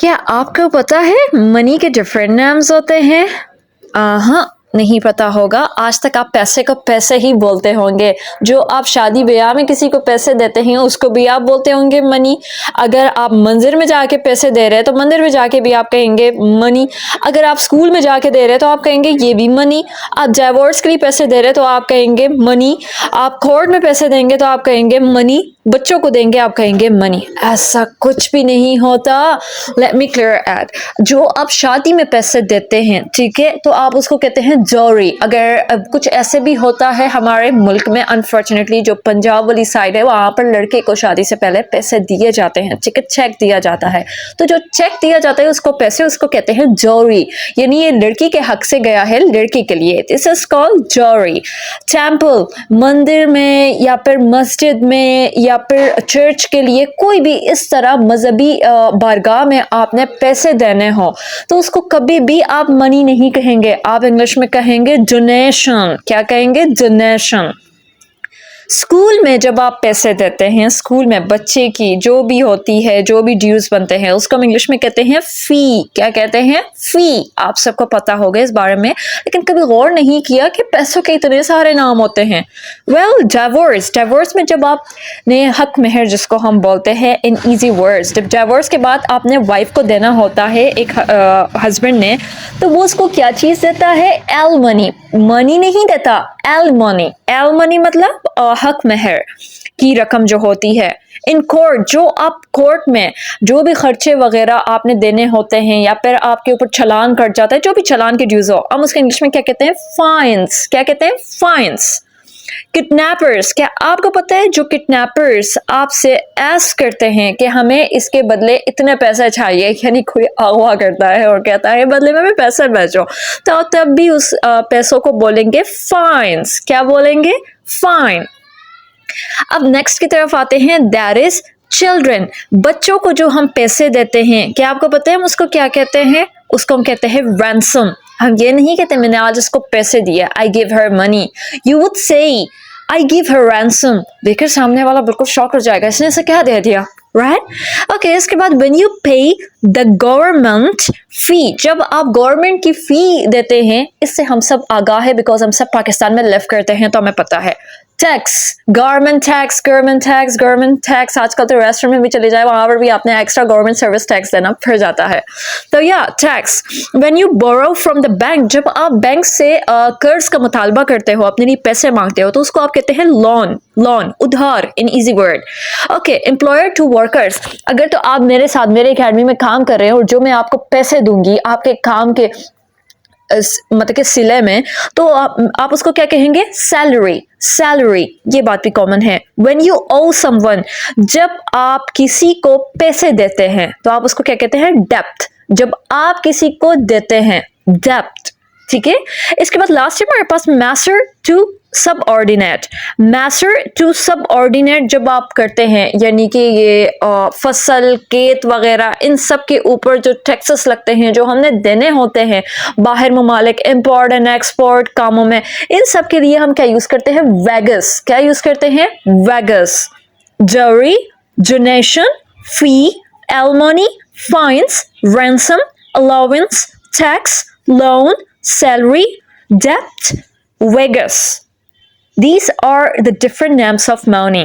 क्या आपको पता है मनी के डिफरेंट नाम्स होते हैं? हाँ, नहीं पता होगा। आज तक आप पैसे को पैसे ही बोलते होंगे। जो आप शादी ब्याह में किसी को पैसे देते हैं उसको भी आप बोलते होंगे मनी। अगर आप मंदिर में जाके पैसे दे रहे हैं तो मंदिर में जाके भी आप कहेंगे मनी। अगर आप स्कूल में जाके दे रहे हैं तो आप कहेंगे ये भी मनी। आप डाइवोर्स के लिए पैसे दे रहे हैं तो आप कहेंगे मनी। आप कोर्ट में पैसे देंगे तो आप कहेंगे मनी। बच्चों को देंगे आप कहेंगे मनी। ऐसा कुछ भी नहीं होता। लेट मी क्लियर एट, जो आप शादी में पैसे देते हैं, ठीक है, तो आप उसको कहते हैं जौरी। अगर कुछ ऐसे भी होता है हमारे मुल्क में, अनफॉर्चुनेटली जो पंजाब वाली साइड है वहां पर लड़के को शादी से पहले पैसे दिए जाते हैं, ठीक है, चेक दिया जाता है। तो जो चेक दिया जाता है उसको पैसे, उसको कहते हैं जौरी। यानी ये लड़की के हक से गया है लड़की के लिए। दिस इज कॉल्ड जौरी। टेम्पल, मंदिर में या फिर मस्जिद में या फिर चर्च के लिए, कोई भी इस तरह मजहबी बारगाह में आपने पैसे देने हो तो उसको कभी भी आप मनी नहीं कहेंगे, आप इंग्लिश में कहेंगे डोनेशन। क्या कहेंगे? डोनेशन। स्कूल में जब आप पैसे देते हैं, स्कूल में बच्चे की जो भी होती है, जो भी ड्यूज बनते हैं, उसको हम इंग्लिश में कहते हैं फी। क्या कहते हैं? फी। आप सबको पता होगा इस बारे में, लेकिन कभी गौर नहीं किया कि पैसों के इतने सारे नाम होते हैं। Well, divorce. डाइवोर्स में जब आपने हक मेहर जिसको हम बोलते हैं इन इजी वर्ड्स, जब डाइवोर्स के बाद आपने वाइफ को देना होता है एक हस्बैंड ने, तो वो उसको क्या चीज देता है? L money. मनी नहीं देता, एल मनी। एल मनी मतलब हक मेहर की रकम जो होती है। इन कोर्ट, जो आप कोर्ट में जो भी खर्चे वगैरह आपने देने होते हैं या फिर आपके ऊपर चालान कट जाता है, जो भी चालान के ड्यूज हो, हम उसका इंग्लिश में क्या कहते हैं? फाइन्स। क्या कहते हैं? फाइन्स। किडनैपर्स। क्या आपको पता है जो किडनैपर्स आपसे ऐस करते हैं कि हमें इसके बदले इतने पैसे चाहिए, यानी कोई अगवा करता है और कहता है बदले में पैसे भेजो, तो तब भी उस पैसों को बोलेंगे फाइन्स। क्या बोलेंगे? फाइन। अब नेक्स्ट की तरफ आते हैं, दैट इज चिल्ड्रन। बच्चों को जो हम पैसे देते हैं, क्या आपको पता है हम उसको क्या कहते हैं? उसको हम कहते हैं रैंसम। हम ये नहीं कहते मैंने आज इसको पैसे दिया, I give her money. You would say I give her ransom. देखकर सामने वाला बिल्कुल शॉक हो जाएगा, इसने इसे क्या दे दिया, राइट? ओके, इसके बाद व्हेन यू पे द गवर्नमेंट फी, जब आप गवर्नमेंट की फी देते हैं, इससे हम सब आगाह है बिकॉज हम सब पाकिस्तान में लिव करते हैं तो हमें पता है। Tax, government tax, government tax, government tax. आजकल तो रेस्टोरेंट में भी चले जाए, वहां पर भी आपने एक्स्ट्रा गवर्नमेंट सर्विस टैक्स देना फिर जाता है। तो या tax. When you borrow from the bank, जब आप बैंक से कर्ज का मुतालबा करते हो, अपने लिए पैसे मांगते हो, तो उसको आप कहते हैं लोन। लोन, उधार in easy word. Okay, employer to workers. अगर तो आप मेरे साथ मेरे एकेडमी में काम कर रहे हैं और जो मैं आपको पैसे दूंगी आपके काम के मतलब के सिले में, तो आप उसको क्या कहेंगे? सैलरी। सैलरी, ये बात भी कॉमन है। व्हेन यू ओwe समवन, जब आप किसी को पैसे देते हैं तो आप उसको क्या कहते हैं? डेप्थ। जब आप किसी को देते हैं, डेप्थ, ठीक है। इसके बाद लास्ट है हमारे पास master to subordinate. Master to subordinate जब आप करते हैं, यानी कि ये फसल, खेत वगैरह, इन सब के ऊपर जो टैक्सेस लगते हैं, जो हमने देने होते हैं बाहर ममालिक, इंपोर्ट एंड एक्सपोर्ट कामों में, इन सब के लिए हम क्या यूज करते हैं? वैगस। क्या यूज करते हैं? वैगस। जरी, donation, fee, alimony, fines, ransom, allowance, tax, loan, salary, debt, wages. These are the different names of money.